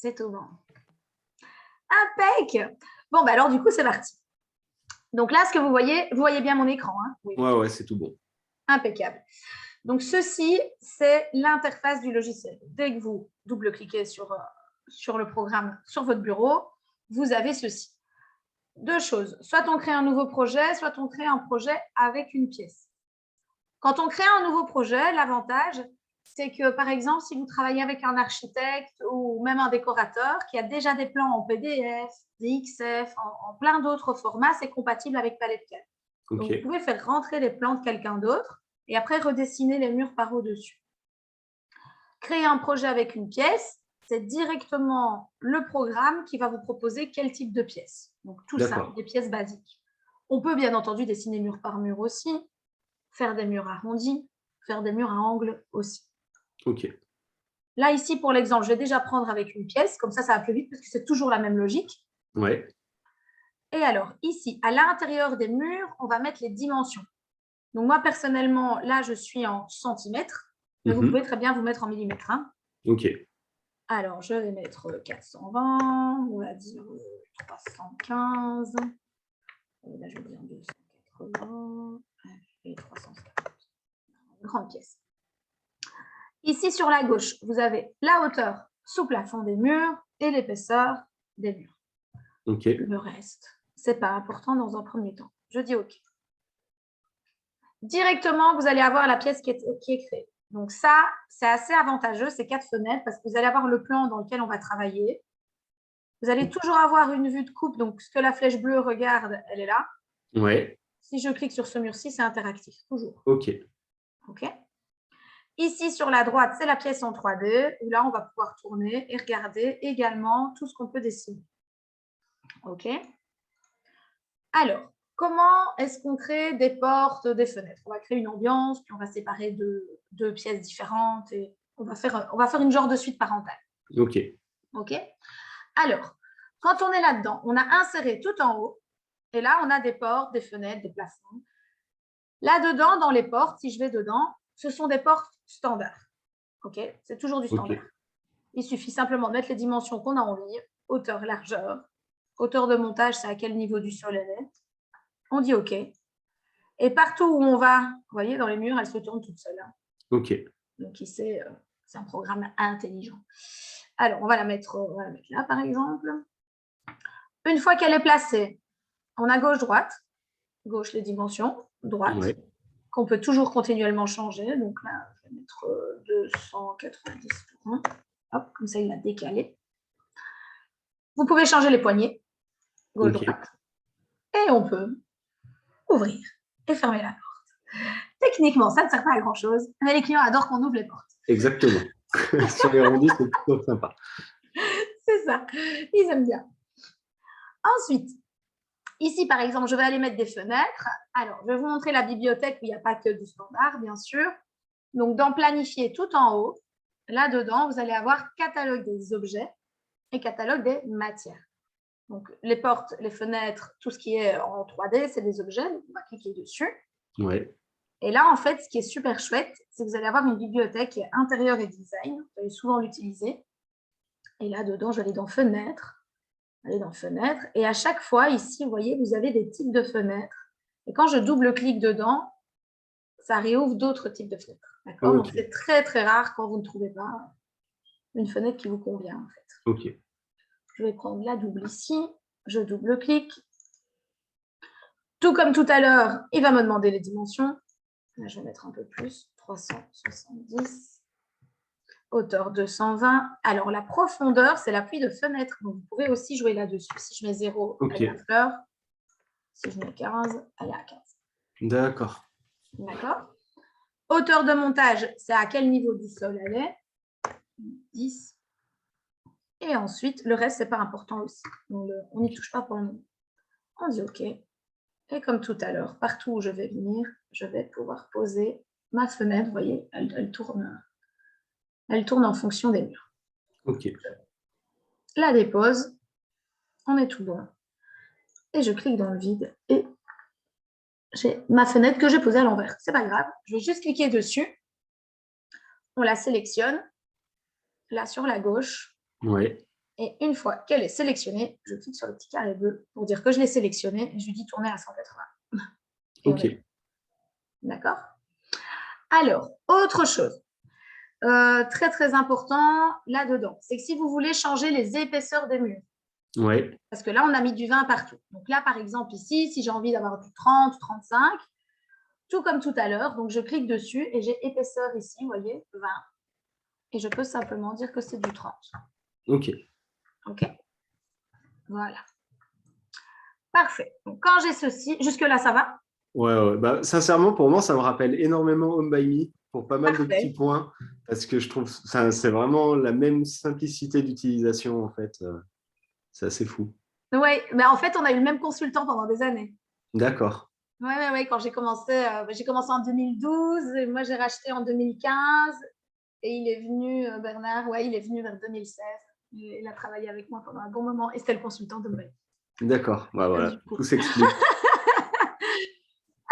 C'est tout bon. Impec. Bon, bah alors du coup, c'est parti. Donc là, ce que vous voyez bien mon écran. Hein? Oui. Ouais, c'est tout bon. Impeccable. Donc, ceci, c'est l'interface du logiciel. Dès que vous double-cliquez sur le programme sur votre bureau, vous avez ceci. Deux choses. Soit on crée un nouveau projet, soit on crée un projet avec une pièce. Quand on crée un nouveau projet, l'avantage, c'est que, par exemple, si vous travaillez avec un architecte ou même un décorateur qui a déjà des plans en PDF, des XF, en plein d'autres formats, c'est compatible avec Palette CAD. Okay. Donc, vous pouvez faire rentrer les plans de quelqu'un d'autre et après redessiner les murs par au-dessus. Créer un projet avec une pièce, c'est directement le programme qui va vous proposer quel type de pièce. Donc, tout ça, des pièces basiques. On peut bien entendu dessiner mur par mur aussi, faire des murs arrondis, faire des murs à angle aussi. OK. Là, ici, pour l'exemple, je vais déjà prendre avec une pièce. Comme ça va plus vite parce que c'est toujours la même logique. Ouais. Et alors, ici, à l'intérieur des murs, on va mettre les dimensions. Donc, moi, personnellement, là, je suis en centimètres. Mais vous pouvez très bien vous mettre en millimètres. Hein. OK. Alors, je vais mettre 420, on va dire 315. Et là, je vais dire 280 et 350. Grande pièce. Ici, sur la gauche, vous avez la hauteur sous plafond des murs et l'épaisseur des murs. OK. Le reste, ce n'est pas important dans un premier temps. Je dis OK. Directement, vous allez avoir la pièce qui est créée. Donc ça, c'est assez avantageux, ces 4 fenêtres, parce que vous allez avoir le plan dans lequel on va travailler. Vous allez toujours avoir une vue de coupe, donc ce que la flèche bleue regarde, elle est là. Ouais. Si je clique sur ce mur-ci, c'est interactif, toujours. OK. OK. Ici, sur la droite, c'est la pièce en 3D, où là, on va pouvoir tourner et regarder également tout ce qu'on peut dessiner. OK. Alors, comment est-ce qu'on crée des portes, des fenêtres? On va créer une ambiance, puis on va séparer deux pièces différentes et on va faire une genre de suite parentale. OK. OK. Alors, quand on est là-dedans, on a inséré tout en haut et là, on a des portes, des fenêtres, des plafonds. Là-dedans, dans les portes, si je vais dedans, ce sont des portes standards. OK. C'est toujours du standard. Okay. Il suffit simplement de mettre les dimensions qu'on a envie, hauteur, largeur, hauteur de montage, c'est à quel niveau du sol elle est. On dit OK. Et partout où on va, vous voyez, dans les murs, elle se tourne toute seule. Hein. OK. Donc, c'est un programme intelligent. Alors, on va la mettre là, par exemple. Une fois qu'elle est placée, on a gauche-droite. Gauche, les dimensions. Droite, ouais. Qu'on peut toujours continuellement changer. Donc là, je vais mettre 290 pour 1. Hop, comme ça, il l'a décalé. Vous pouvez changer les poignées. Gauche-droite. Okay. Et on peut ouvrir et fermer la porte. Techniquement, ça ne sert pas à grand-chose, mais les clients adorent qu'on ouvre les portes. Exactement. Sur les rondis, c'est plutôt sympa. C'est ça, ils aiment bien. Ensuite, ici, par exemple, je vais aller mettre des fenêtres. Alors, je vais vous montrer la bibliothèque où il n'y a pas que du standard, bien sûr. Donc, dans Planifier tout en haut, là-dedans, vous allez avoir catalogue des objets et catalogue des matières. Donc, les portes, les fenêtres, tout ce qui est en 3D, c'est des objets. Donc, on va cliquer dessus. Ouais. Et là, en fait, ce qui est super chouette, c'est que vous allez avoir une bibliothèque qui est intérieur et design. Vous allez souvent l'utiliser. Et là-dedans, je vais aller dans Fenêtres. Aller dans Fenêtres. Et à chaque fois, ici, vous voyez, vous avez des types de fenêtres. Et quand je double-clique dedans, ça réouvre d'autres types de fenêtres. D'accord. Okay. Donc, c'est très, très rare quand vous ne trouvez pas une fenêtre qui vous convient, en fait. OK. Je vais prendre la double ici. Je double-clique. Tout comme tout à l'heure, il va me demander les dimensions. Là, je vais mettre un peu plus. 370. Hauteur 220. Alors, la profondeur, c'est l'appui de fenêtre. Donc, vous pouvez aussi jouer là-dessus. Si je mets 0, okay. Elle est à fleur. Si je mets 15, elle est à 15. D'accord. D'accord. Hauteur de montage, c'est à quel niveau du sol elle est. 10. Et ensuite, le reste, ce n'est pas important aussi. On n'y touche pas pour le moment. On dit OK. Et comme tout à l'heure, partout où je vais venir, je vais pouvoir poser ma fenêtre. Vous voyez, elle tourne en fonction des murs. OK. La dépose, on est tout bon. Et je clique dans le vide et j'ai ma fenêtre que j'ai posée à l'envers. C'est pas grave, je vais juste cliquer dessus. On la sélectionne, là sur la gauche. Ouais. Et une fois qu'elle est sélectionnée, je clique sur le petit carré bleu pour dire que je l'ai sélectionnée et je lui dis tourner à 180. Et OK. d'accord? Alors, autre chose, très, très important là-dedans, c'est que si vous voulez changer les épaisseurs des murs, Ouais. parce que là, on a mis du 20 partout. Donc là, par exemple, ici, si j'ai envie d'avoir du 30, 35, tout comme tout à l'heure, donc je clique dessus et j'ai épaisseur ici, vous voyez, 20. Et je peux simplement dire que c'est du 30. OK. OK? Voilà. Parfait. Donc, quand j'ai ceci, jusque-là, ça va? Ouais. Bah, sincèrement, pour moi, ça me rappelle énormément Home by Me pour pas mal de petits Parfait. points parce que je trouve ça, c'est vraiment la même simplicité d'utilisation en fait. C'est assez fou. Oui, mais en fait, on a eu le même consultant pendant des années. D'accord. Oui, quand j'ai commencé en 2012, et moi j'ai racheté en 2015 et il est venu, Bernard, il est venu vers 2016. Il a travaillé avec moi pendant un bon moment et c'était le consultant de Mbaye. D'accord. Bah, voilà, Du coup. tout s'explique.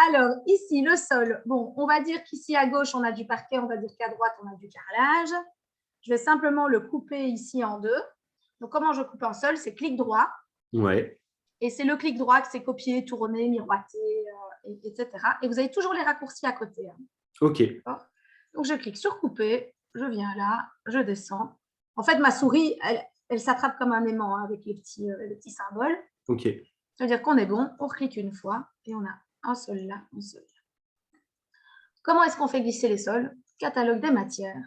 Alors, ici, le sol. Bon, on va dire qu'ici à gauche, on a du parquet, on va dire qu'à droite, on a du carrelage. Je vais simplement le couper ici en deux. Donc, comment je coupe un sol? C'est clic droit. Ouais. Et c'est le clic droit que c'est copier, tourner, miroiter, etc. Et vous avez toujours les raccourcis à côté. OK. Donc, je clique sur couper. Je viens là, je descends. En fait, ma souris, elle s'attrape comme un aimant avec les petits symboles. OK. Ça veut dire qu'on est bon. On clique une fois et on a un sol là, un sol là. Comment est-ce qu'on fait glisser les sols? Catalogue des matières.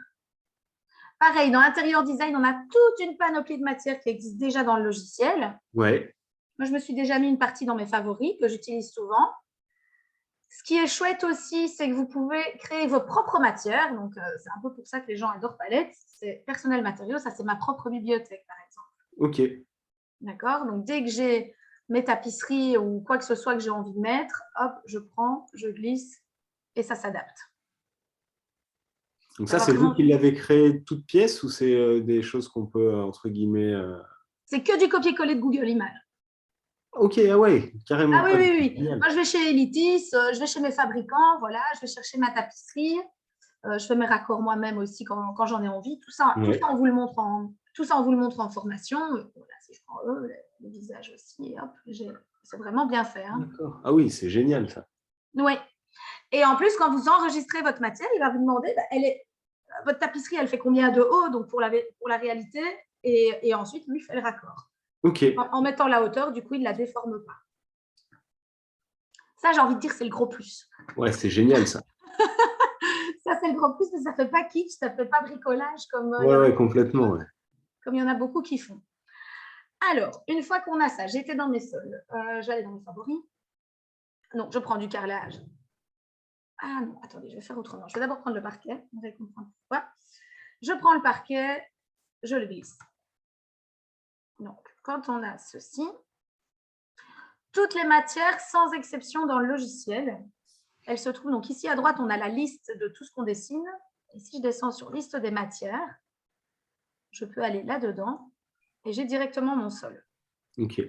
Pareil, dans Interior Design, on a toute une panoplie de matières qui existe déjà dans le logiciel. Ouais. Moi, je me suis déjà mis une partie dans mes favoris que j'utilise souvent. Ce qui est chouette aussi, c'est que vous pouvez créer vos propres matières. Donc, c'est un peu pour ça que les gens adorent Palette. C'est Personnel Matériaux, ça, c'est ma propre bibliothèque, par exemple. OK. D'accord? Donc, dès que j'ai mes tapisseries ou quoi que ce soit que j'ai envie de mettre, hop, je prends, je glisse et ça s'adapte. Donc ça, c'est vous qui l'avez créé toute pièce ou c'est des choses qu'on peut, entre guillemets… C'est que du copier-coller de Google Images. OK, ah ouais, carrément. Ah oui, Ah, oui, oui. génial. Moi, je vais chez Elitis, je vais chez mes fabricants, voilà, je vais chercher ma tapisserie, je fais mes raccords moi-même aussi quand j'en ai envie. Tout ça, on vous le montre en formation. Voilà, si je prends le visage aussi, hop, c'est vraiment bien fait. Hein. D'accord. Ah oui, c'est génial ça. Oui. Et en plus, quand vous enregistrez votre matière, il va vous demander, votre tapisserie, elle fait combien de haut, donc pour la réalité, et ensuite, lui fait le raccord. OK. En mettant la hauteur, du coup, il ne la déforme pas. Ça, j'ai envie de dire, c'est le gros plus. Ouais, c'est génial ça. Ça, c'est le gros plus, mais ça ne fait pas kitsch, ça ne fait pas bricolage comme Complètement. Ouais. comme il y en a beaucoup qui font. Alors, une fois qu'on a ça, j'étais dans mes sols, je vais aller dans mes favoris. Donc, je prends du carrelage. Ah non, attendez, je vais faire autrement. Je vais d'abord prendre le parquet, vous allez comprendre pourquoi. Je prends le parquet, je le glisse. Donc, quand on a ceci, toutes les matières, sans exception dans le logiciel, elles se trouvent. Donc, ici à droite, on a la liste de tout ce qu'on dessine. Et si je descends sur liste des matières, je peux aller là-dedans et j'ai directement mon sol. OK.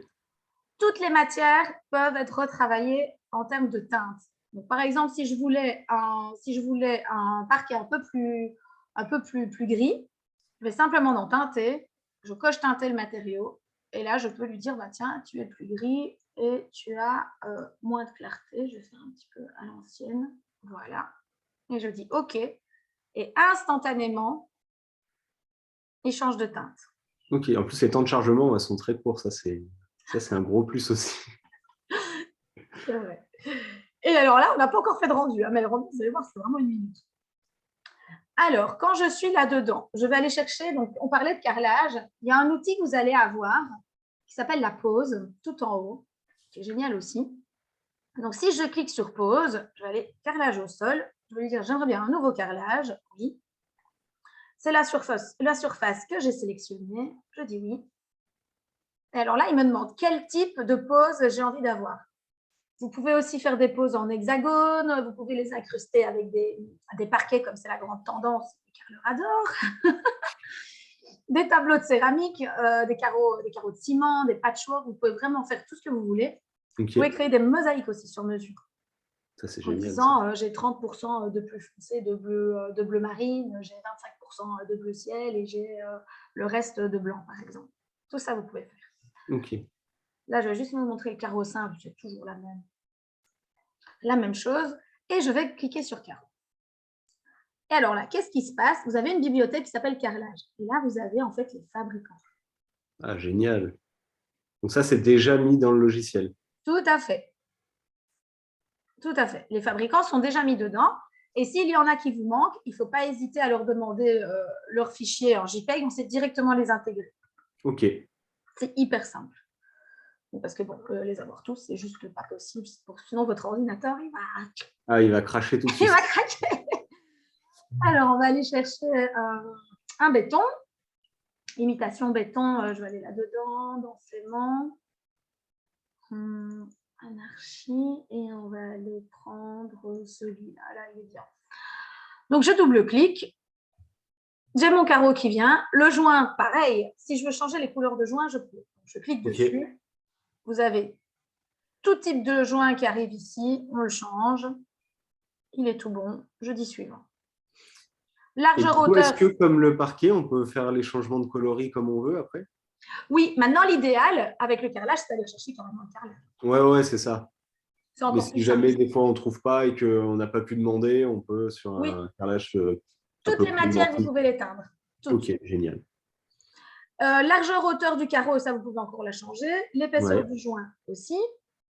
Toutes les matières peuvent être retravaillées en termes de teinte. Donc, par exemple, si je voulais un parquet un peu plus gris, je vais simplement dans teinter, je coche teinter le matériau et là, je peux lui dire, tiens, tu es plus gris et tu as moins de clarté. Je vais faire un petit peu à l'ancienne. Voilà. Et je dis OK. Et instantanément, il change de teinte. OK. En plus, les temps de chargement sont très courts. Ça, c'est un gros plus aussi. C'est vrai. Et alors là, on n'a pas encore fait de rendu. Mais le rendu, vous allez voir, c'est vraiment une minute. Alors, quand je suis là-dedans, je vais aller chercher, donc on parlait de carrelage, il y a un outil que vous allez avoir qui s'appelle la pause, tout en haut, qui est génial aussi. Donc, si je clique sur pause, je vais aller carrelage au sol, je vais lui dire j'aimerais bien un nouveau carrelage, oui. C'est la surface que j'ai sélectionnée, je dis oui. Et alors là, il me demande quel type de pause j'ai envie d'avoir. Vous pouvez aussi faire des poses en hexagone, vous pouvez les incruster avec des parquets, comme c'est la grande tendance, les carreleurs adorent. Des tableaux de céramique, des carreaux de ciment, des patchwork, vous pouvez vraiment faire tout ce que vous voulez. Okay. Vous pouvez créer des mosaïques aussi sur mesure. Ça, c'est génial. En disant, j'ai 30% de bleu foncé, de bleu marine, j'ai 25% de bleu ciel et j'ai le reste de blanc, par exemple. Tout ça, vous pouvez faire. Ok. Là, je vais juste vous montrer le carreau simple. C'est toujours la même chose. Et je vais cliquer sur carreau. Et alors là, qu'est-ce qui se passe? Vous avez une bibliothèque qui s'appelle carrelage. Et là, vous avez en fait les fabricants. Ah, génial. Donc ça, c'est déjà mis dans le logiciel. Tout à fait. Tout à fait. Les fabricants sont déjà mis dedans. Et s'il y en a qui vous manquent, il ne faut pas hésiter à leur demander leur fichier en JPEG. On sait directement les intégrer. Ok. C'est hyper simple. Parce que bon, les avoir tous, c'est juste pas possible. Sinon, votre ordinateur, il va cracher tout de suite. Il va craquer. Alors, on va aller chercher un béton. Imitation béton, je vais aller là-dedans, densément. Anarchie. Et on va aller prendre celui-là. Là, il est bien. Donc, je double-clique. J'ai mon carreau qui vient. Le joint, pareil. Si je veux changer les couleurs de joint, je peux. Donc, je clique dessus. Vous avez tout type de joint qui arrive ici. On le change. Il est tout bon. Je dis suivant. Largeur, hauteur. Est-ce que, comme le parquet, on peut faire les changements de coloris comme on veut après? Oui, maintenant, l'idéal, avec le carrelage, c'est d'aller chercher carrément le carrelage. Ouais, c'est ça. Mais si jamais, des fois, on ne trouve pas et qu'on n'a pas pu demander, on peut, sur un carrelage... Toutes les matières, vous pouvez les teindre. Ok, génial. Largeur, hauteur du carreau, ça, vous pouvez encore la changer. L'épaisseur du joint aussi.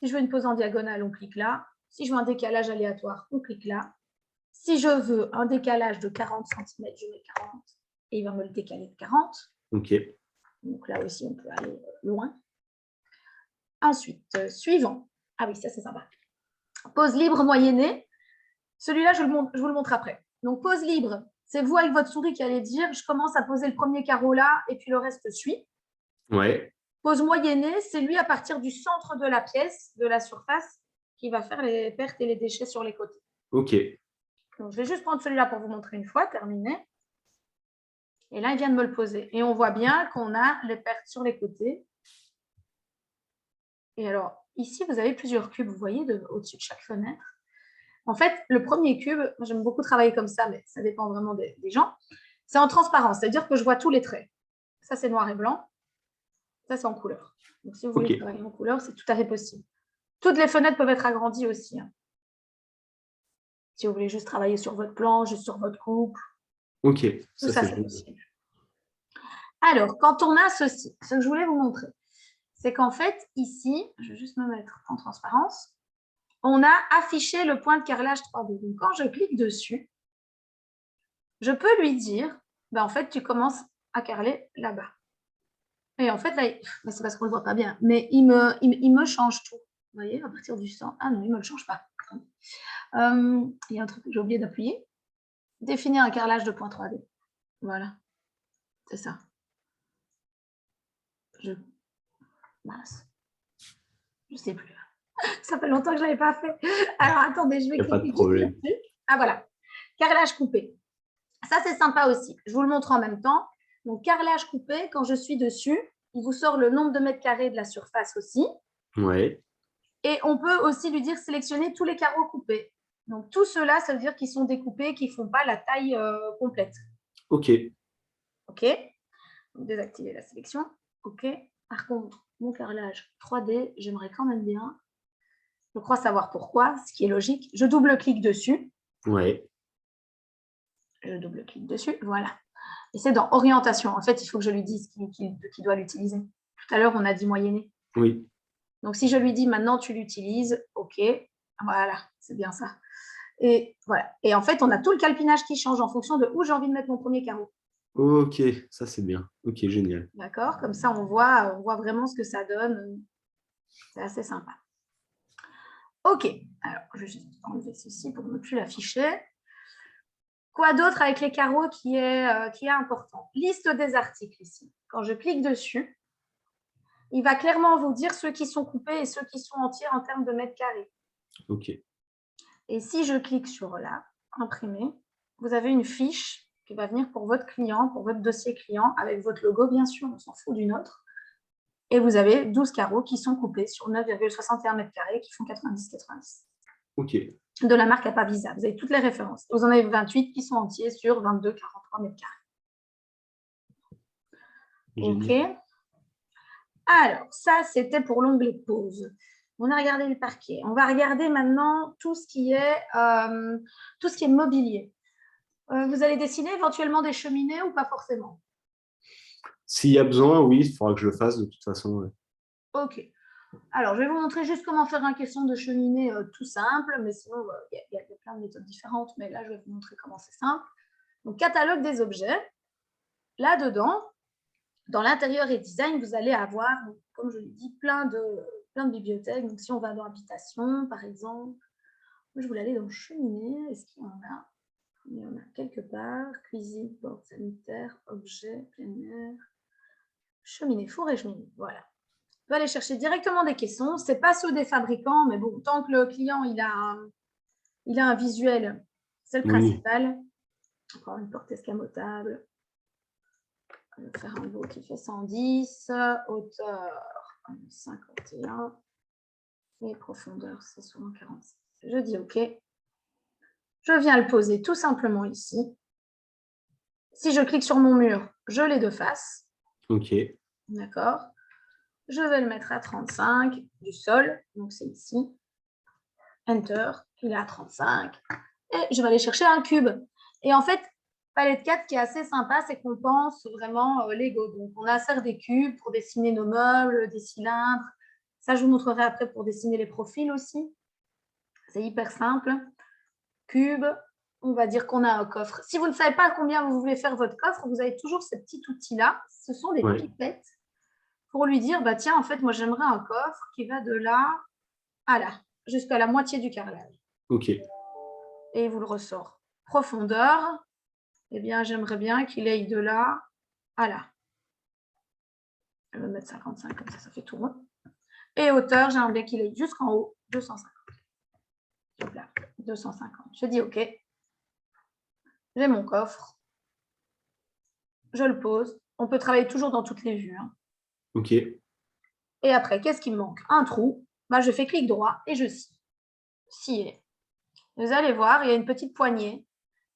Si je veux une pose en diagonale, on clique là. Si je veux un décalage aléatoire, on clique là. Si je veux un décalage de 40 cm, je mets 40 et il va me le décaler de 40. Ok. Donc là aussi, on peut aller loin. Ensuite, suivant. Ah oui, ça c'est sympa. Pose libre moyennée. Celui-là, je vous le montre après. Donc, pose libre, c'est vous avec votre souris qui allez dire, je commence à poser le premier carreau là et puis le reste suit. Ouais. Pose moyennée, c'est lui à partir du centre de la pièce, de la surface, qui va faire les pertes et les déchets sur les côtés. Ok. Donc, je vais juste prendre celui-là pour vous montrer une fois, terminé. Et là, il vient de me le poser. Et on voit bien qu'on a les pertes sur les côtés. Et alors, ici, vous avez plusieurs cubes, vous voyez, au-dessus de chaque fenêtre. En fait, le premier cube, j'aime beaucoup travailler comme ça, mais ça dépend vraiment des gens, c'est en transparence, c'est-à-dire que je vois tous les traits. Ça, c'est noir et blanc. Ça, c'est en couleur. Donc, si vous voulez travailler en couleur, c'est tout à fait possible. Toutes les fenêtres peuvent être agrandies aussi. Si vous voulez juste travailler sur votre plan, juste sur votre couple. Ok, tout ça c'est possible. Alors, quand on a ceci, ce que je voulais vous montrer, c'est qu'en fait, ici, je vais juste me mettre en transparence, on a affiché le point de carrelage 3D. Donc, quand je clique dessus, je peux lui dire, en fait, tu commences à carreler là-bas. Et en fait, là, c'est parce qu'on ne le voit pas bien, mais il me change tout. Vous voyez, à partir du centre. Ah non, il ne me le change pas. Il y a un truc que j'ai oublié d'appuyer. Définir un carrelage de point 3D. Voilà. C'est ça. Mince. Je ne sais plus. Ça fait longtemps que je ne l'avais pas fait. Alors, attendez, je vais cliquer. Pas de problème. Ah, voilà. Carrelage coupé. Ça, c'est sympa aussi. Je vous le montre en même temps. Donc, carrelage coupé, quand je suis dessus, il vous sort le nombre de mètres carrés de la surface aussi. Ouais. Et on peut aussi lui dire sélectionner tous les carreaux coupés. Donc, tout cela, ça veut dire qu'ils sont découpés, qu'ils ne font pas la taille complète. Ok. Ok. Donc, désactiver la sélection. Ok. Par contre, mon carrelage 3D, j'aimerais quand même bien. Je crois savoir pourquoi, ce qui est logique. Je double-clique dessus. Ouais. Je double-clique dessus. Voilà. Et c'est dans orientation. En fait, il faut que je lui dise qui doit l'utiliser. Tout à l'heure, on a dit moyenner. Oui. Donc, si je lui dis maintenant, tu l'utilises, ok. Voilà, c'est bien ça. Et voilà. Et en fait, on a tout le calpinage qui change en fonction de où j'ai envie de mettre mon premier carreau. Ok, ça c'est bien. Ok, génial. D'accord. Comme ça, on voit vraiment ce que ça donne. C'est assez sympa. Ok. Alors, je vais juste enlever ceci pour ne plus l'afficher. Quoi d'autre avec les carreaux qui est important? Liste des articles ici. Quand je clique dessus, il va clairement vous dire ceux qui sont coupés et ceux qui sont entiers en termes de mètres carrés. Ok. Et si je clique sur là, imprimer, vous avez une fiche qui va venir pour votre client, pour votre dossier client, avec votre logo, bien sûr, on s'en fout d'une autre. Et vous avez 12 carreaux qui sont coupés sur 9,61 mètres carrés qui font 90,90. Ok. De la marque Apavisa. Vous avez toutes les références. Vous en avez 28 qui sont entiers sur 22,43 mètres carrés. Ok. Alors, ça, c'était pour l'onglet pause. On a regardé le parquet. On va regarder maintenant tout ce qui est mobilier. Vous allez dessiner éventuellement des cheminées ou pas forcément? S'il y a besoin, oui, il faudra que je le fasse de toute façon. Ouais. Ok. Alors, je vais vous montrer juste comment faire un caisson de cheminée tout simple, mais sinon, il y a plein de méthodes différentes, mais là, je vais vous montrer comment c'est simple. Donc, catalogue des objets. Là-dedans, dans l'intérieur et design, vous allez avoir, comme je l'ai dit, plein de bibliothèques. Donc, si on va dans habitation, par exemple, je voulais aller dans cheminée. Est-ce qu'il y en a? Il y en a quelque part. Cuisine, porte sanitaire, objets, plein air, cheminée, four et cheminée. Voilà. On peut aller chercher directement des caissons. Ce n'est pas ceux des fabricants, mais bon, tant que le client il a un visuel, c'est le principal. Encore une porte escamotable. On va faire un lot qui fait 110, hauteur 51 et profondeur c'est souvent 46. Je dis OK. Je viens le poser tout simplement ici. Si je clique sur mon mur, je l'ai de face. OK. D'accord. Je vais le mettre à 35 du sol, donc c'est ici. Enter, il est à 35. Et je vais aller chercher un cube. Et en fait, palette 4, qui est assez sympa, c'est qu'on pense vraiment Lego. Donc, on insère des cubes pour dessiner nos meubles, des cylindres. Ça, je vous montrerai après pour dessiner les profils aussi. C'est hyper simple. Cube, on va dire qu'on a un coffre. Si vous ne savez pas combien vous voulez faire votre coffre, vous avez toujours ce petit outil-là. Ce sont des pipettes pour lui dire, bah, tiens, en fait, moi, j'aimerais un coffre qui va de là à là, jusqu'à la moitié du carrelage. OK. Et il vous le ressort. Profondeur, eh bien, j'aimerais bien qu'il aille de là à là. Je vais mettre 55, comme ça fait tout rond. Et hauteur, j'aimerais bien qu'il aille jusqu'en haut, 250. Donc là, 250. Je dis OK. J'ai mon coffre. Je le pose. On peut travailler toujours dans toutes les vues. Hein. OK. Et après, qu'est-ce qui me manque? Un trou. Bah, je fais clic droit et je scie. Scier. Vous allez voir, il y a une petite poignée.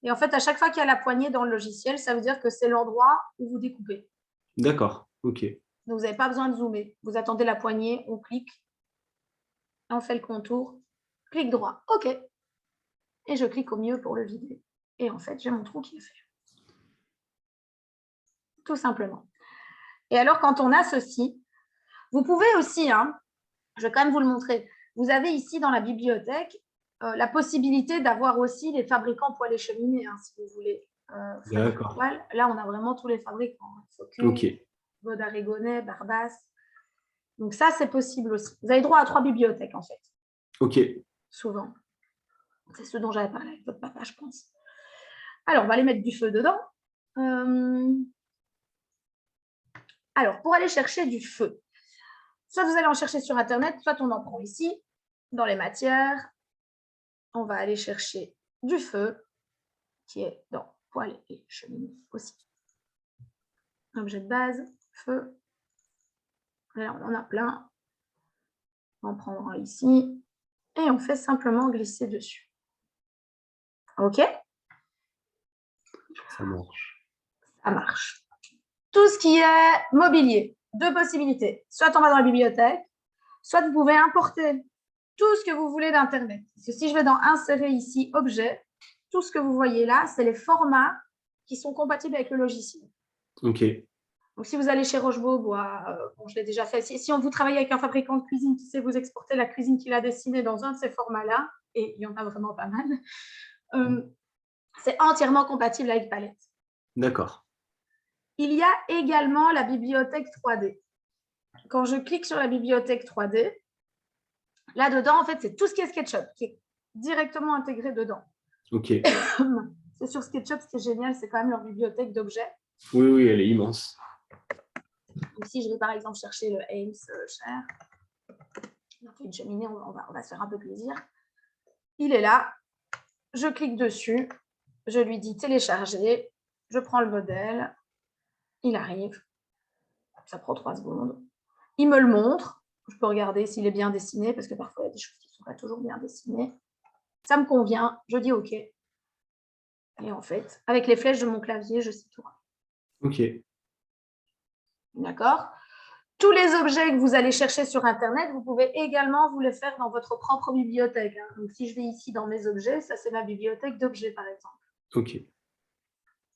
Et en fait, à chaque fois qu'il y a la poignée dans le logiciel, ça veut dire que c'est l'endroit où vous découpez. D'accord. OK. Donc, vous n'avez pas besoin de zoomer. Vous attendez la poignée, on clique, on fait le contour, clic droit, OK. Et je clique au milieu pour le vider. Et en fait, j'ai mon trou qui est fait. Tout simplement. Et alors, quand on a ceci, vous pouvez aussi, je vais quand même vous le montrer, vous avez ici dans la bibliothèque la possibilité d'avoir aussi les fabricants poêles et cheminées, si vous voulez. D'accord. Là, on a vraiment tous les fabricants. Focus, OK. Baud-Aragonais, Barbas. Donc ça, c'est possible aussi. Vous avez droit à 3 bibliothèques, en fait. OK. Souvent. C'est ce dont j'avais parlé avec votre papa, je pense. Alors, on va aller mettre du feu dedans. Alors, pour aller chercher du feu, soit vous allez en chercher sur Internet, soit on en prend ici, dans les matières. On va aller chercher du feu, qui est dans poêle et cheminée aussi. Objet de base, feu. Là, on en a plein. On en prend un ici. Et on fait simplement glisser dessus. OK? Ça marche. Ça marche. Tout ce qui est mobilier, deux possibilités. Soit on va dans la bibliothèque, soit vous pouvez importer tout ce que vous voulez d'Internet. Si je vais dans insérer ici objet, tout ce que vous voyez là, c'est les formats qui sont compatibles avec le logiciel. OK. Donc, si vous allez chez Roche-Beaubois, bon, je l'ai déjà fait. Si vous travaillez avec un fabricant de cuisine qui sait vous exporter la cuisine qu'il a dessinée dans un de ces formats-là, et il y en a vraiment pas mal, c'est entièrement compatible avec Palette. D'accord. Il y a également la bibliothèque 3D. Quand je clique sur la bibliothèque 3D, là-dedans, en fait, c'est tout ce qui est SketchUp qui est directement intégré dedans. OK. C'est sur SketchUp, ce qui est génial, c'est quand même leur bibliothèque d'objets. Oui, oui, elle est immense. Donc, si je vais par exemple chercher le Ames Cher, on a fait une cheminée, on va se faire un peu plaisir. Il est là, je clique dessus, je lui dis télécharger, je prends le modèle, il arrive, ça prend 3 secondes. Il me le montre, je peux regarder s'il est bien dessiné, parce que parfois il y a des choses qui ne sont pas toujours bien dessinées. Ça me convient, je dis OK. Et en fait, avec les flèches de mon clavier, je sais tout. OK. D'accord? Tous les objets que vous allez chercher sur Internet, vous pouvez également vous les faire dans votre propre bibliothèque. Donc, si je vais ici dans mes objets, ça, c'est ma bibliothèque d'objets, par exemple. Ok.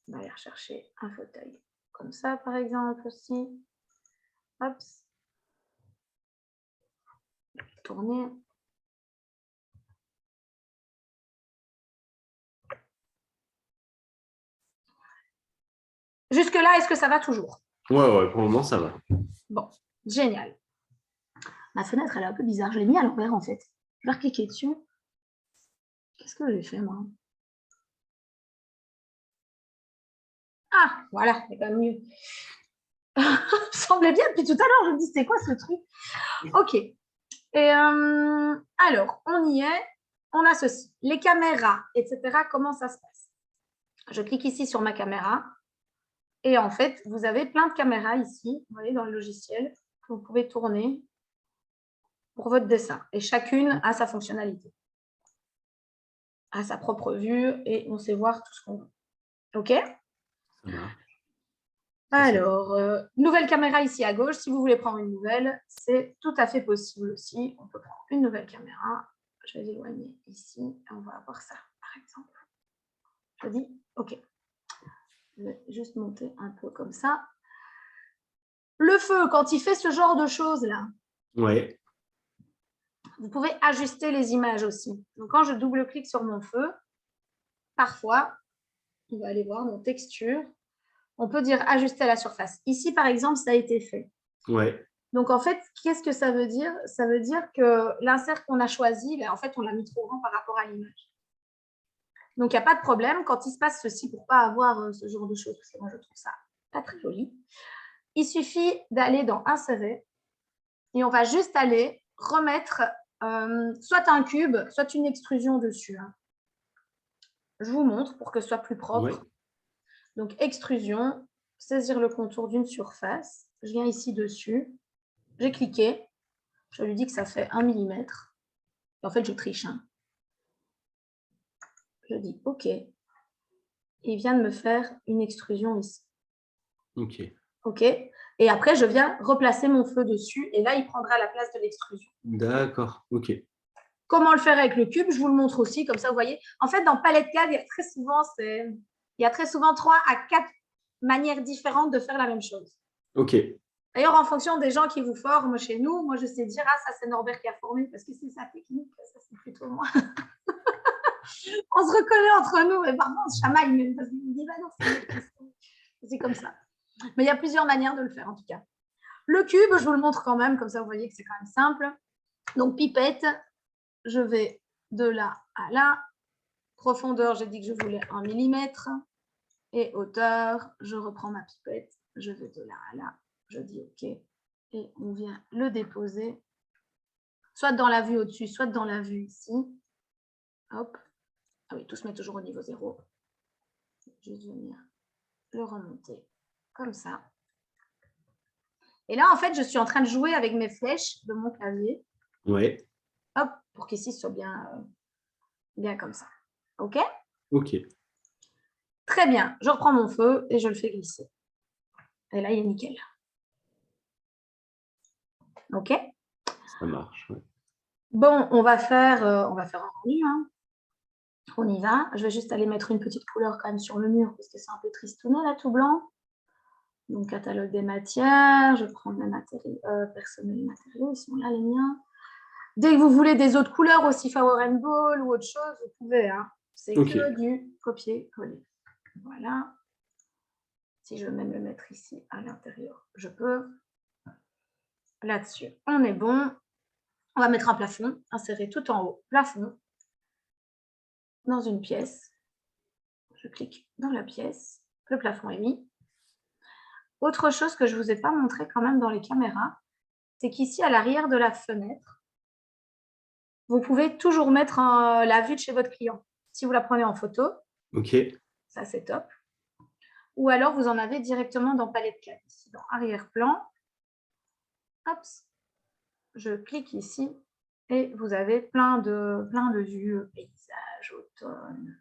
On va aller rechercher un fauteuil comme ça, par exemple, aussi. Hop. Tourner. Jusque-là, est-ce que ça va toujours? Ouais, pour le moment, ça va. Bon, génial. Ma fenêtre, elle est un peu bizarre. Je l'ai mis à l'envers, en fait. Je vais cliquer dessus. Qu'est-ce que j'ai fait, moi? Ah, voilà, c'est quand même mieux. Ça semblait bien depuis tout à l'heure. Je me dis, c'est quoi ce truc? Ok. Et alors, on y est. On a ceci. Les caméras, etc. Comment ça se passe? Je clique ici sur ma caméra. Et en fait, vous avez plein de caméras ici, vous voyez, dans le logiciel, que vous pouvez tourner pour votre dessin. Et chacune a sa fonctionnalité, a sa propre vue, et on sait voir tout ce qu'on veut. OK? Ça marche. Alors, nouvelle caméra ici à gauche. Si vous voulez prendre une nouvelle, c'est tout à fait possible aussi. On peut prendre une nouvelle caméra. Je vais l'éloigner ici et on va avoir ça, par exemple. Je dis OK. Je vais juste monter un peu comme ça. Le feu, quand il fait ce genre de choses-là, Ouais. vous pouvez ajuster les images aussi. Donc, quand je double-clique sur mon feu, parfois, on va aller voir mon texture. On peut dire ajuster la surface. Ici, par exemple, ça a été fait. Ouais. Donc, en fait, qu'est-ce que ça veut dire? Ça veut dire que l'insert qu'on a choisi, en fait, on l'a mis trop grand par rapport à l'image. Donc, il n'y a pas de problème. Quand il se passe ceci, pour ne pas avoir ce genre de choses, parce que moi, je trouve ça pas très joli, il suffit d'aller dans Insérer et on va juste aller remettre soit un cube, soit une extrusion dessus. Je vous montre pour que ce soit plus propre. Ouais. Donc, extrusion, saisir le contour d'une surface. Je viens ici dessus. J'ai cliqué. Je lui dis que ça fait 1 mm. Et en fait, je triche. Je dis OK. Il vient de me faire une extrusion ici. Ok. OK. Et après, je viens replacer mon feu dessus. Et là, il prendra la place de l'extrusion. D'accord. Ok. Comment le faire avec le cube? Je vous le montre aussi. Comme ça, vous voyez. En fait, dans Palette CAD, il y a très souvent 3 à 4 manières différentes de faire la même chose. Ok. D'ailleurs, en fonction des gens qui vous forment chez nous, moi, je sais dire, ah, ça, c'est Norbert qui a formé parce que c'est sa technique. Ça, c'est plutôt moi. On se reconnaît entre nous, mais parfois, on se chamaille même parce qu'on dit, bah non, c'est comme ça. Mais il y a plusieurs manières de le faire, en tout cas. Le cube, je vous le montre quand même, comme ça, vous voyez que c'est quand même simple. Donc, pipette, je vais de là à là. Profondeur, j'ai dit que je voulais 1 mm. Et hauteur, je reprends ma pipette, je vais de là à là. Je dis OK. Et on vient le déposer, soit dans la vue au-dessus, soit dans la vue ici. Hop. Ah oui, tout se met toujours au niveau 0. Juste venir le remonter comme ça. Et là, en fait, je suis en train de jouer avec mes flèches de mon clavier. Ouais. Hop, pour qu'ici, ce soit bien comme ça. OK? Ok. Très bien. Je reprends mon feu et je le fais glisser. Et là, il est nickel. OK? Ça marche. Ouais. Bon, on va faire un rendu. On y va. Je vais juste aller mettre une petite couleur quand même sur le mur parce que c'est un peu tristounet là, tout blanc. Donc, catalogue des matières. Je prends mes matériaux, personnels matériaux. Ils sont là, les miens. Dès que vous voulez des autres couleurs aussi, Flower and Ball ou autre chose, vous pouvez. C'est que du copier-coller. Voilà. Si je veux même le mettre ici à l'intérieur, je peux. Là-dessus, on est bon. On va mettre un plafond, insérer tout en haut, plafond, dans une pièce. Je clique dans la pièce, le plafond est mis. Autre chose que je ne vous ai pas montré quand même dans les caméras, c'est qu'ici, à l'arrière de la fenêtre, vous pouvez toujours mettre la vue de chez votre client. Si vous la prenez en photo, Ok. ça c'est top. Ou alors, vous en avez directement dans Palette CAD, ici dans arrière-plan. Hop, je clique ici et vous avez plein de vues, paysage, automne.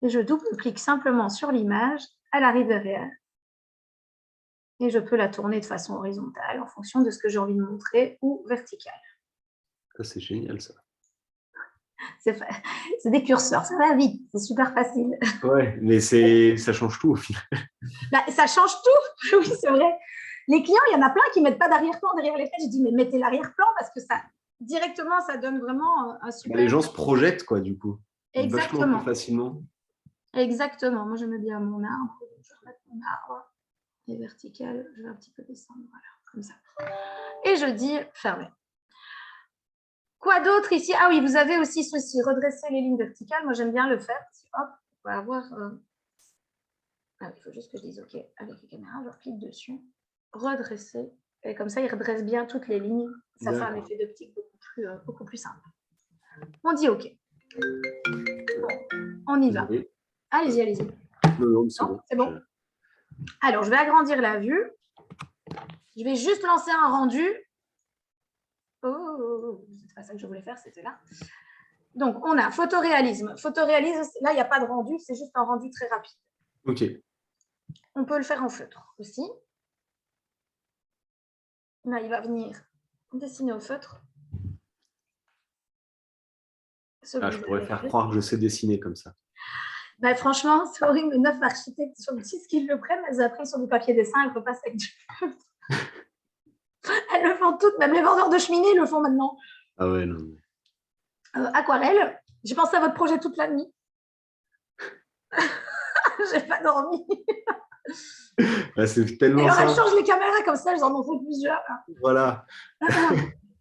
Et je double-clique simplement sur l'image, elle arrive derrière. Et je peux la tourner de façon horizontale en fonction de ce que j'ai envie de montrer ou verticale. Ça, c'est génial, ça. C'est des curseurs, ça va vite, c'est super facile. Ouais, mais ça change tout au final. Bah, ça change tout, oui, c'est vrai. Les clients, il y en a plein qui ne mettent pas d'arrière-plan derrière les têtes. Je dis, mais mettez l'arrière-plan parce que ça, directement, ça donne vraiment un super… Les gens se projettent, quoi, du coup. Vachement Exactement. plus facilement. Exactement. Moi, j'aime bien mon arbre. Je vais remettre mon arbre. Et vertical, je vais un petit peu descendre. Voilà, comme ça. Et je dis fermer. Quoi d'autre ici? Ah oui, vous avez aussi ceci, redresser les lignes verticales. Moi, j'aime bien le faire. Hop, on va avoir… Ah, il faut juste que je dise OK avec la caméra. Je clique dessus. Redresser. Et comme ça, il redresse bien toutes les lignes. Ça fait un effet d'optique beaucoup plus simple. On dit OK. Bon, on y va. Allez-y, allez-y. Non, c'est bon. Alors, je vais agrandir la vue. Je vais juste lancer un rendu. Oh, c'est pas ça que je voulais faire, c'était là. Donc, on a photoréalisme. Photoréalisme, là, il n'y a pas de rendu, c'est juste un rendu très rapide. OK. On peut le faire en feutre aussi. Là, il va venir dessiner au feutre. Je pourrais faire croire que je sais dessiner comme ça. Bah, franchement, c'est horrible. 9 architectes sur 10 qui le prennent, elles apprennent sur du papier dessin, elles repassent avec du feutre. Elles le font toutes, même les vendeurs de cheminées le font maintenant. Ah ouais, non. Aquarelle, j'ai pensé à votre projet toute la nuit. J'ai pas dormi. C'est tellement alors, simple. elle change les caméras comme ça, elles en ont fait plusieurs. Voilà.